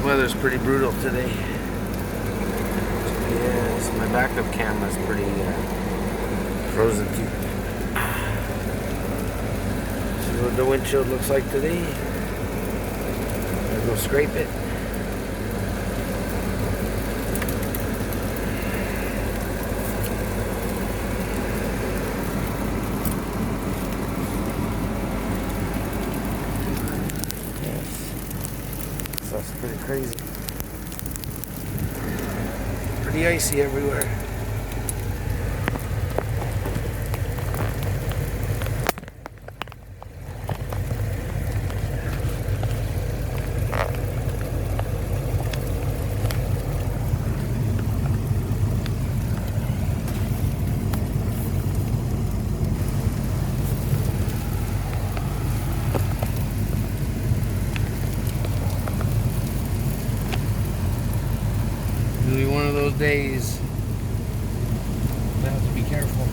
weather's pretty brutal today. Yes, my backup camera's pretty frozen too. See what the windshield looks like today. I'll go scrape it. That's pretty crazy. Pretty icy everywhere. Really one of those days. I have to be careful.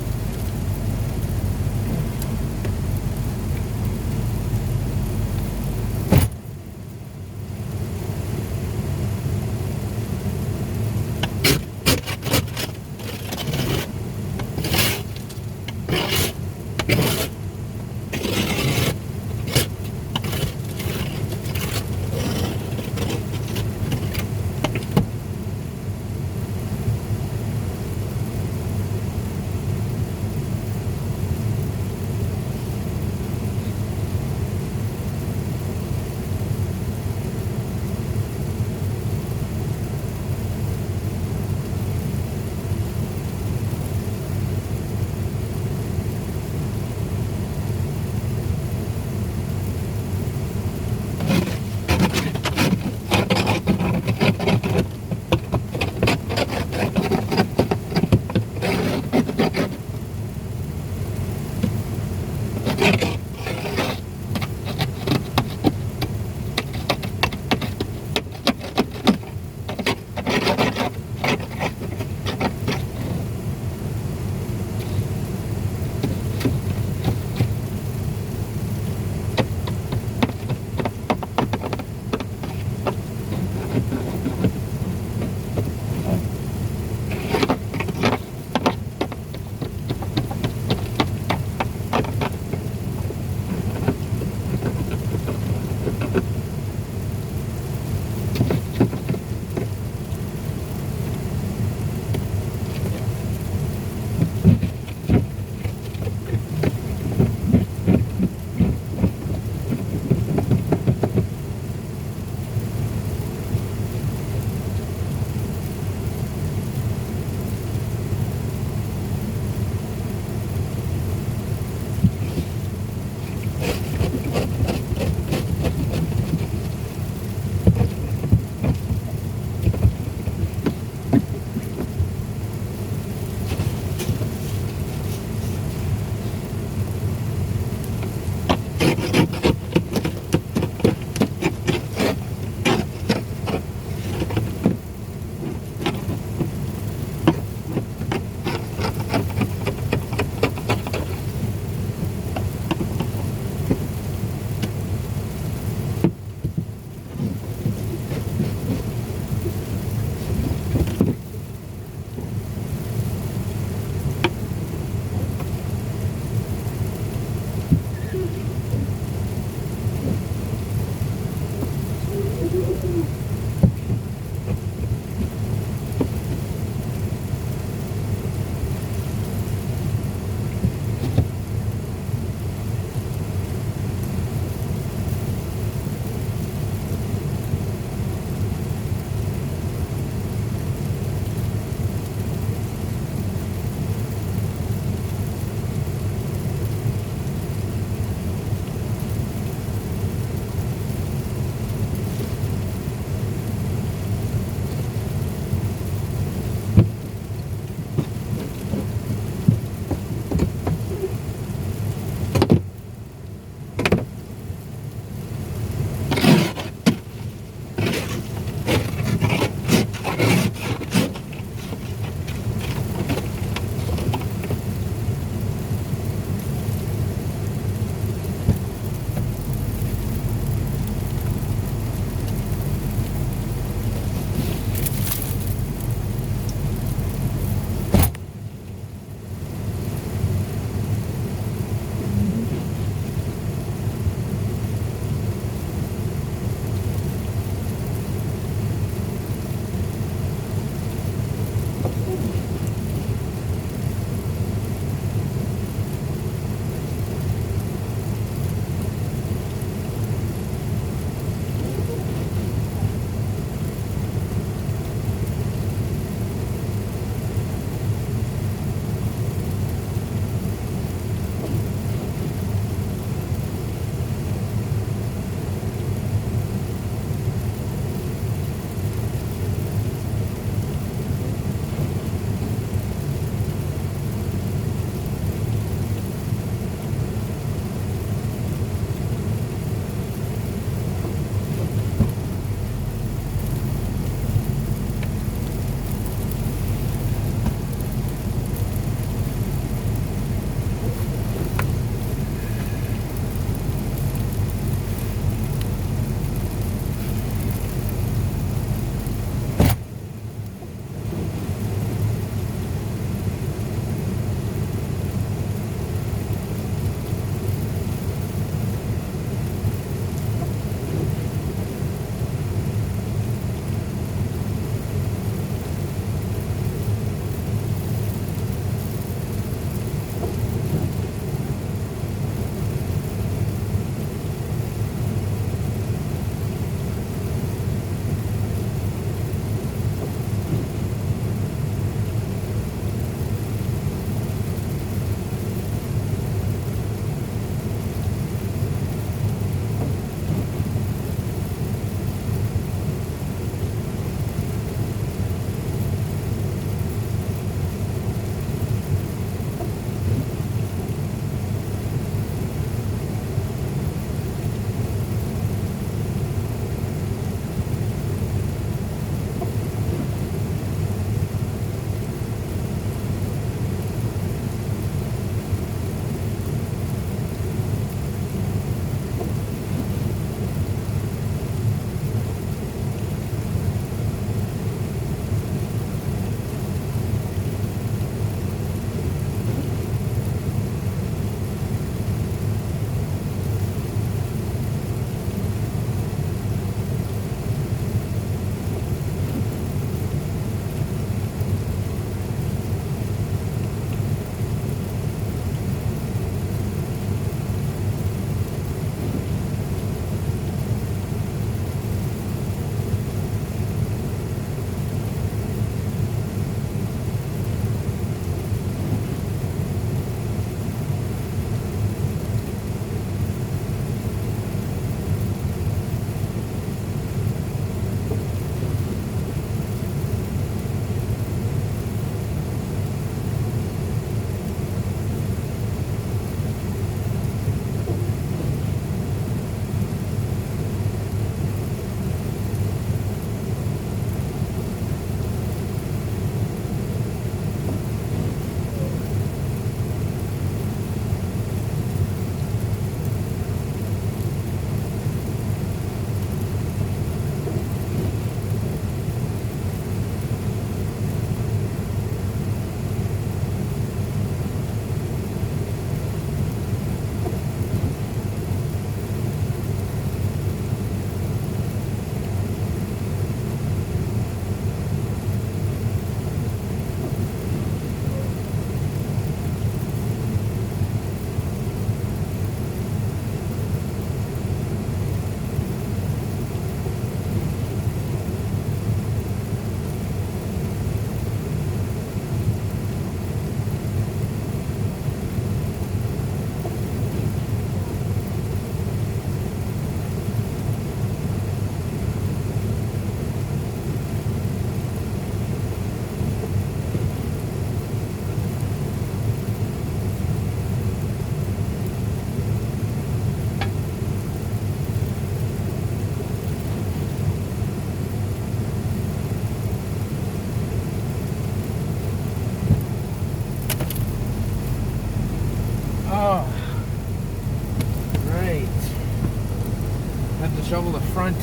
shovel the front.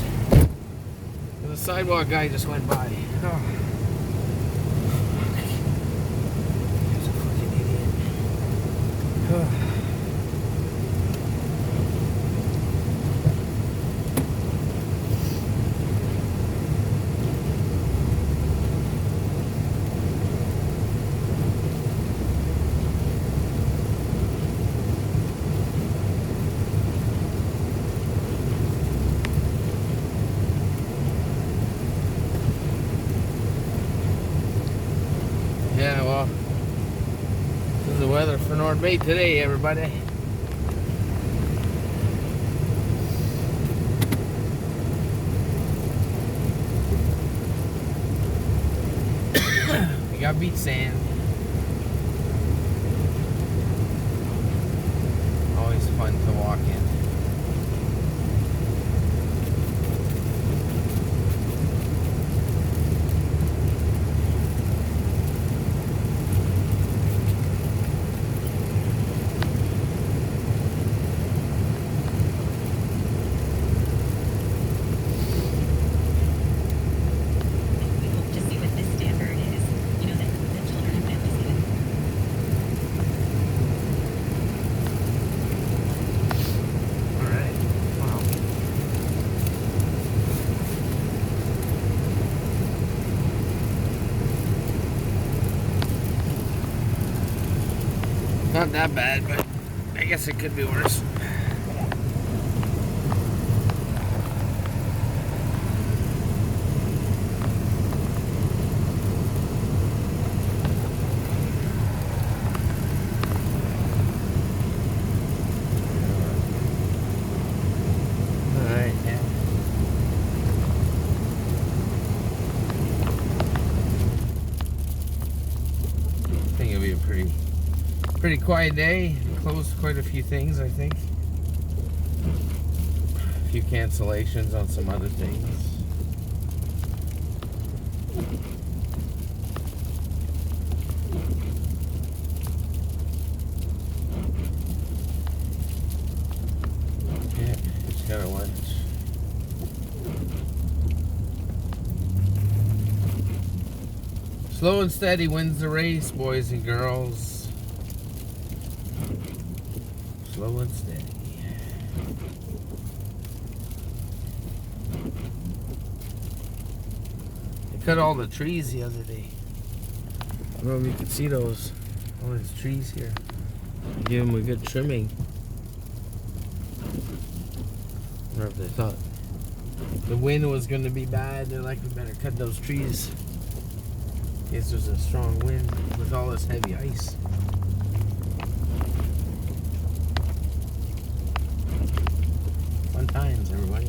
The sidewalk guy just went by. Oh. He's a fucking idiot. Oh. Yeah, well, this is the weather for Northbay today, everybody. We got beach sand. Always fun to walk in. Not that bad, but I guess it could be worse. Alright, yeah. I think it'll be a pretty quiet day. Closed quite a few things, I think. A few cancellations on some other things. Yeah, just gotta watch. Slow and steady wins the race, boys and girls. Slow and steady. They cut all the trees the other day. I don't know if you can see those. All these trees here. Give them a good trimming. I wonder if they thought the wind was going to be bad. They're like, we better cut those trees in case there's a strong wind with all this heavy ice. Fun times, everybody.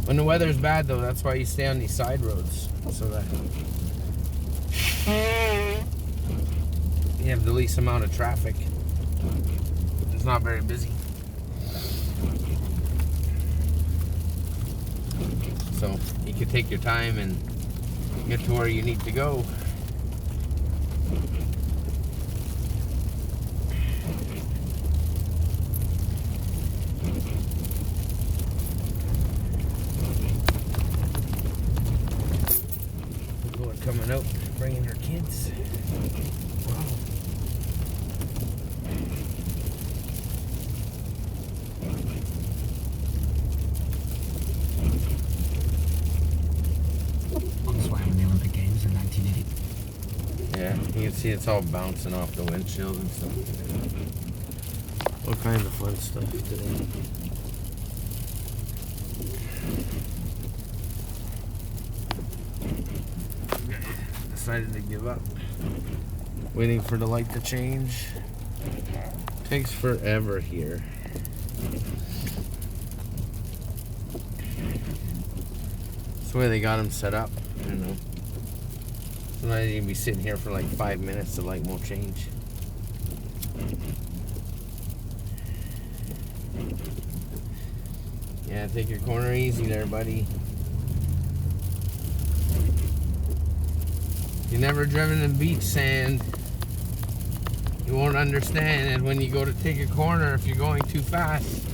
When the weather's bad, though, that's why you stay on these side roads, so that you have the least amount of traffic. It's not very busy. So you can take your time and get to where you need to go. People are coming out, bringing their kids. Wow. Yeah, you can see it's all bouncing off the windshield and stuff. All kinds of fun stuff today. Decided to give up. Waiting for the light to change. Takes forever here. That's the way they got them set up, you know. Sometimes you can be sitting here for like 5 minutes, the light won't change. Yeah, take your corner easy there, buddy. never driven in beach sand, you won't understand. And when you go to take a corner, if you're going too fast,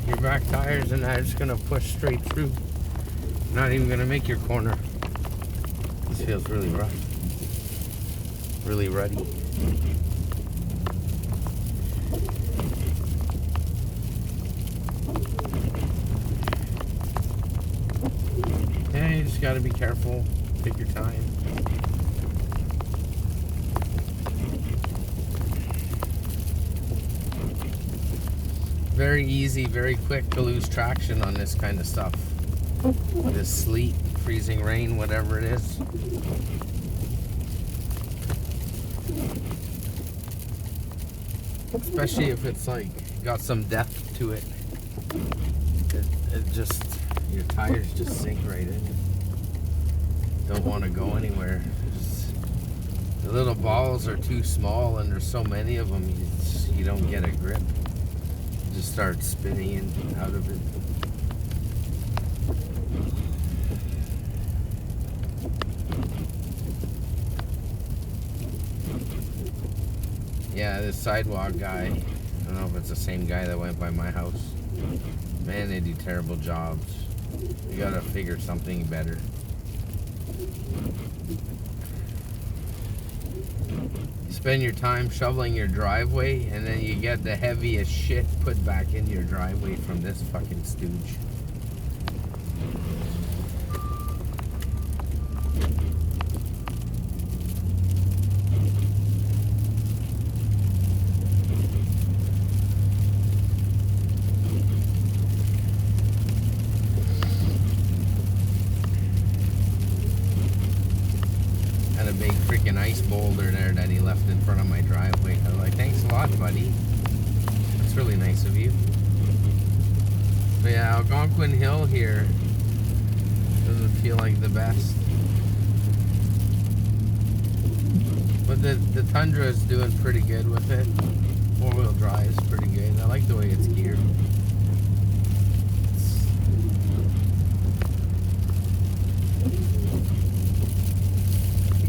your back tires and that are just gonna push straight through. You're not even gonna make your corner. This feels really rough, really ruddy. Yeah, you just gotta be careful. Take your time. Very easy, very quick to lose traction on this kind of stuff. This sleet, freezing rain, whatever it is. Especially if it's like got some depth to it. It just, your tires just sink right in. Don't want to go anywhere. The little balls are too small and there's so many of them, you don't get a grip. You just start spinning in out of it. Yeah, this sidewalk guy, I don't know if it's the same guy that went by my house. Man, they do terrible jobs. You gotta figure something better. Spend your time shoveling your driveway and then you get the heaviest shit put back in your driveway from this fucking stooge. A big freaking ice boulder there that he left in front of my driveway. I was like, thanks a lot, buddy. That's really nice of you. But yeah, Algonquin Hill here doesn't feel like the best. But the Tundra is doing pretty good with it. 4-wheel drive is pretty good. I like the way it's geared.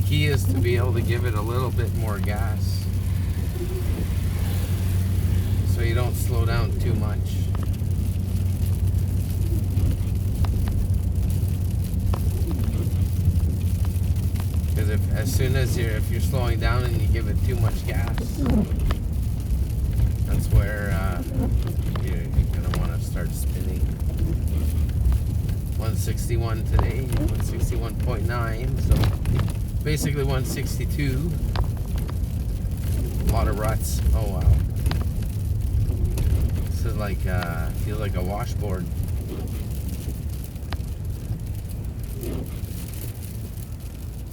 Key is to be able to give it a little bit more gas so you don't slow down too much. Because if you're slowing down and you give it too much gas, that's where you're gonna want to start spinning. 161 today, 161.9, so basically 162. A lot of ruts. Oh wow. This is like feels like a washboard.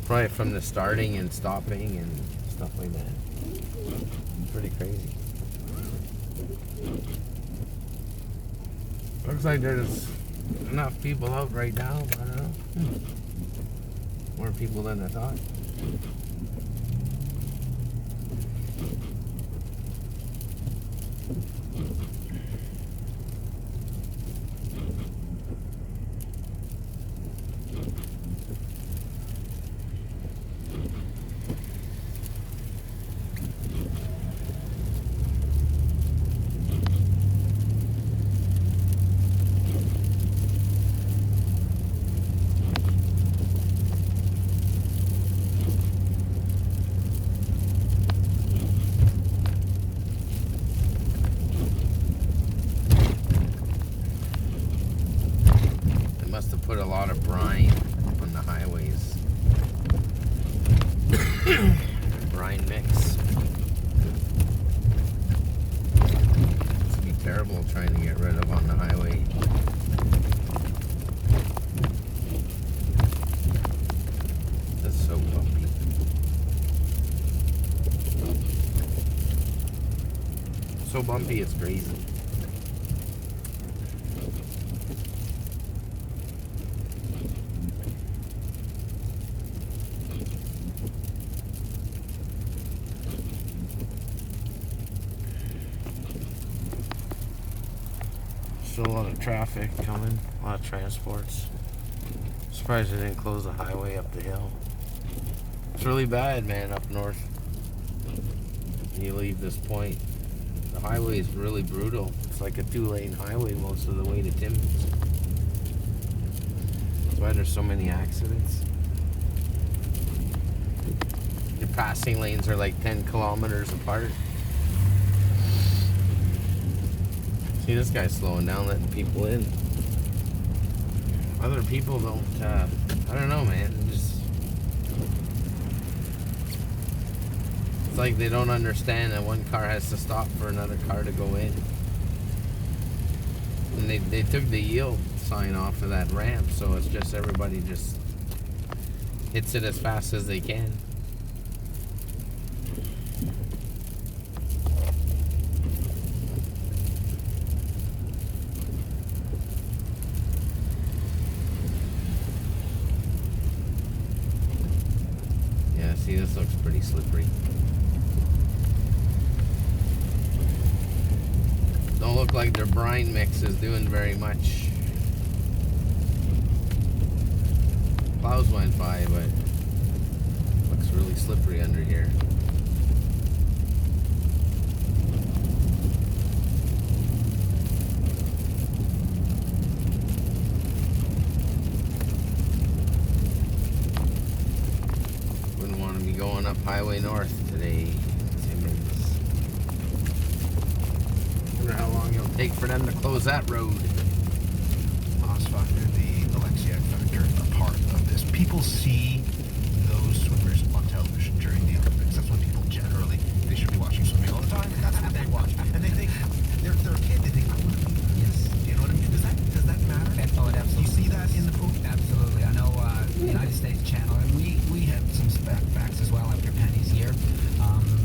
Probably from the starting and stopping and stuff like that. Pretty crazy. Looks like there's enough people out right now. I don't know. More people than I thought. Must have put a lot of brine on the highways. Brine mix. It's gonna be terrible trying to get rid of on the highway. That's so bumpy. So bumpy, it's crazy. Still a lot of traffic coming, a lot of transports. So Surprised they didn't close the highway up the hill. It's really bad, man, up north. When you leave this point, the highway is really brutal. It's like a 2-lane highway most of the way to Timmins. That's why there's so many accidents. Your passing lanes are like 10 kilometers apart. See, this guy's slowing down, letting people in. Other people don't, I don't know, man. It's like they don't understand that one car has to stop for another car to go in. And they took the yield sign off of that ramp, so it's just everybody just hits it as fast as they can. Yeah, see, this looks pretty slippery. Don't look like their brine mix is doing very much. Plows went by, but looks really slippery under here. Wouldn't want to be going up Highway North today. Wonder how long it'll take for them to close that road. Haas factor, the Alexiak factor, are part of this. People see those swimmers on television during the Olympics. That's what people generally, they should be watching swimming all the time, and that's what they watch. And they think, they're a kid, they think, I want to be like this. Do you know what I mean? Does that matter? Oh, it absolutely. You see that in the pool? Absolutely. I know the United States channel, and we have some facts as well after Penny's year.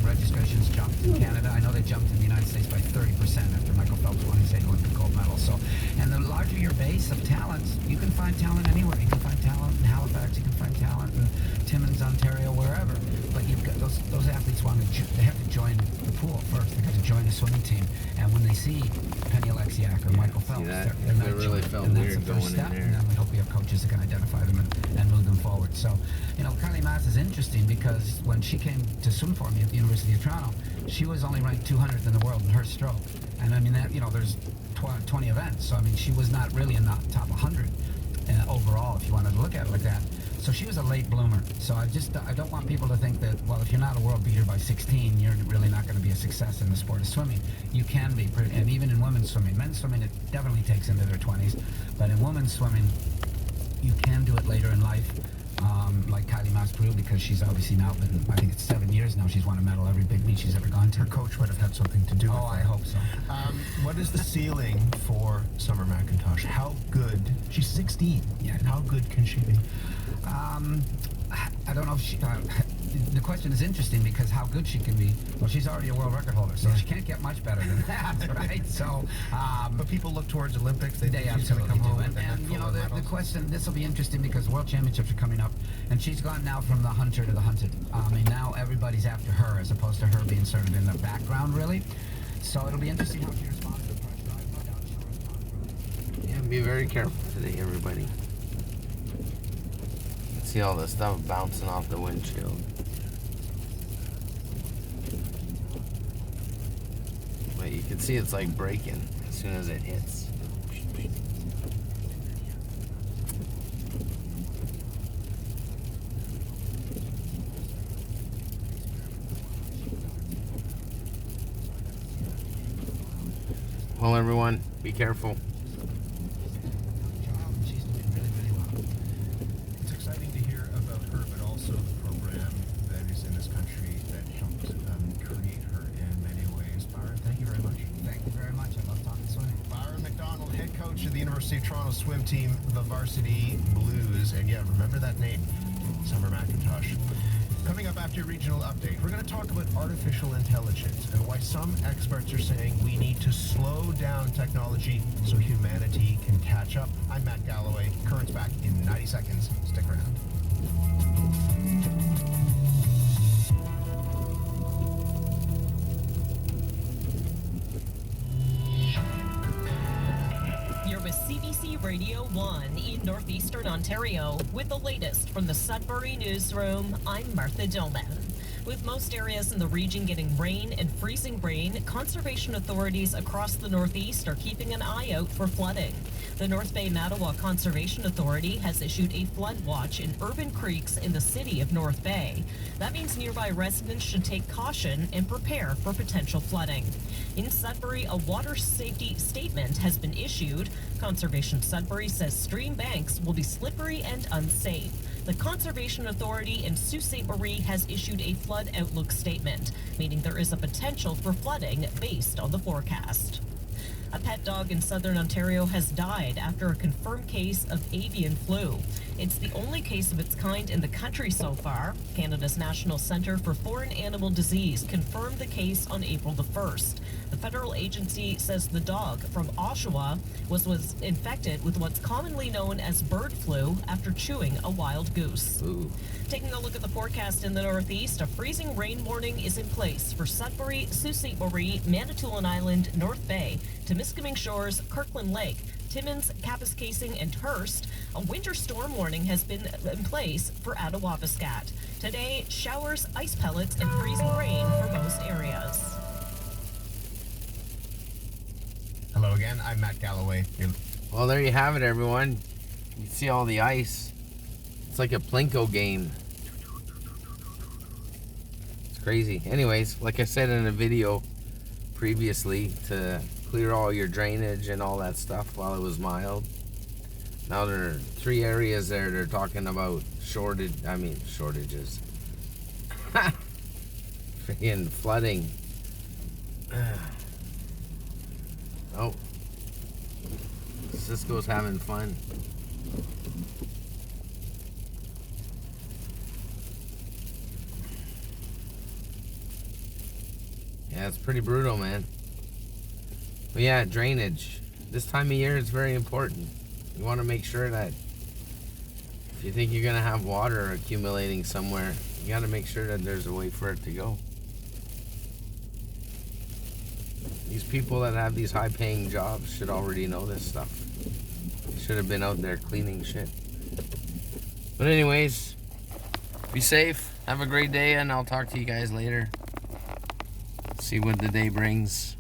Registrations jumped in Canada. I know they jumped in the United States by 30% after Michael Phelps won his 8th Olympic gold medal. So, and the larger your base of talents, you can find talent anywhere. You can find talent in Halifax. You can find talent in Timmins, Ontario, wherever. But you've got those athletes they have to join the pool first. They got to join the swimming team. And when they see Penny Alexiak or Michael Phelps, they're not really joined. felt And weird that's the first going step. in there. And then we hope we have coaches that can identify them and move them forward. So, Kylie Mass is interesting because when she came to swim for me at the University of Toronto, she was only ranked 200th in the world in her stroke. And I mean, that there's 20 events. So, I mean, she was not really in the top 100 overall, if you wanted to look at it like that. So she was a late bloomer. So I don't want people to think that, well, if you're not a world beater by 16, you're really not going to be a success in the sport of swimming. You can be, and even in women's swimming. Men's swimming, it definitely takes into their 20s. But in women's swimming, you can do it later in life. Like Kylie Mass Peru, because she's obviously now been, I think it's 7 years now, she's won a medal every big meet she's ever gone to. Her coach would have had something to do with Oh, that. I hope so. What is the ceiling for Summer McIntosh? How good? She's 16. Yeah. How good can she be? I don't know if she... the question is interesting because how good she can be. Well, she's already a world record holder, so she can't get much better than that, right? So, but people look towards Olympics. They think she's going to absolutely come home do. with a head full of The medals. question, this will be interesting because World Championships are coming up, and she's gone now from the hunter to the hunted. I mean, now everybody's after her as opposed to her being sort of in the background, really. So it'll be interesting how she responds to the pressure. I have no doubt she'll respond really. Yeah, be very careful today, everybody. See all the stuff bouncing off the windshield. But you can see it's like breaking as soon as it hits. Well, everyone, be careful. She's doing really, really well. It's exciting to hear about her, but also the program that is in this country that helped create her in many ways. Byron, thank you very much. Thank you very much. I love talking swimming. Byron McDonald, head coach of the University of Toronto swim team, the Varsity Blues. And yeah, remember that name, Summer McIntosh. Coming up after your regional update, we're going to talk about artificial intelligence and why some experts are saying we need to slow down technology so humanity can catch up. I'm Matt Galloway. Current's back in 90 seconds. Stick around. You're with CBC Radio 1 in Northeastern Ontario. With the latest from the Sudbury Newsroom, I'm Martha Doman. With most areas in the region getting rain and freezing rain, conservation authorities across the Northeast are keeping an eye out for flooding. The Northbay Mattawa Conservation Authority has issued a flood watch in urban creeks in the city of Northbay. That means nearby residents should take caution and prepare for potential flooding. In Sudbury, a water safety statement has been issued. Conservation Sudbury says stream banks will be slippery and unsafe. The Conservation Authority in Sault Ste. Marie has issued a flood outlook statement, meaning there is a potential for flooding based on the forecast. A pet dog in southern Ontario has died after a confirmed case of avian flu. It's the only case of its kind in the country so far. Canada's National Centre for Foreign Animal Disease confirmed the case on April the 1st. The federal agency says the dog from Oshawa was infected with what's commonly known as bird flu after chewing a wild goose. Ooh. Taking a look at the forecast in the Northeast, a freezing rain warning is in place for Sudbury, Sault Ste. Marie, Manitoulin Island, North Bay, Temiskaming Shores, Kirkland Lake, Timmins, Kapuskasing, and Hearst. A winter storm warning has been in place for Attawapiskat. Today, showers, ice pellets, and freezing rain for most areas. Hello again, I'm Matt Galloway. Well, there you have it, everyone. You can see all the ice. It's like a Plinko game. It's crazy. Anyways, like I said in a video previously, to clear all your drainage and all that stuff while it was mild. Now there are 3 areas there they're talking about shortages. Freaking flooding. Oh. Cisco's having fun. Yeah, it's pretty brutal, man. But yeah, drainage. This time of year is very important. You want to make sure that if you think you're going to have water accumulating somewhere, you got to make sure that there's a way for it to go. These people that have these high-paying jobs should already know this stuff. They should have been out there cleaning shit. But anyways, be safe. Have a great day, and I'll talk to you guys later. See what the day brings.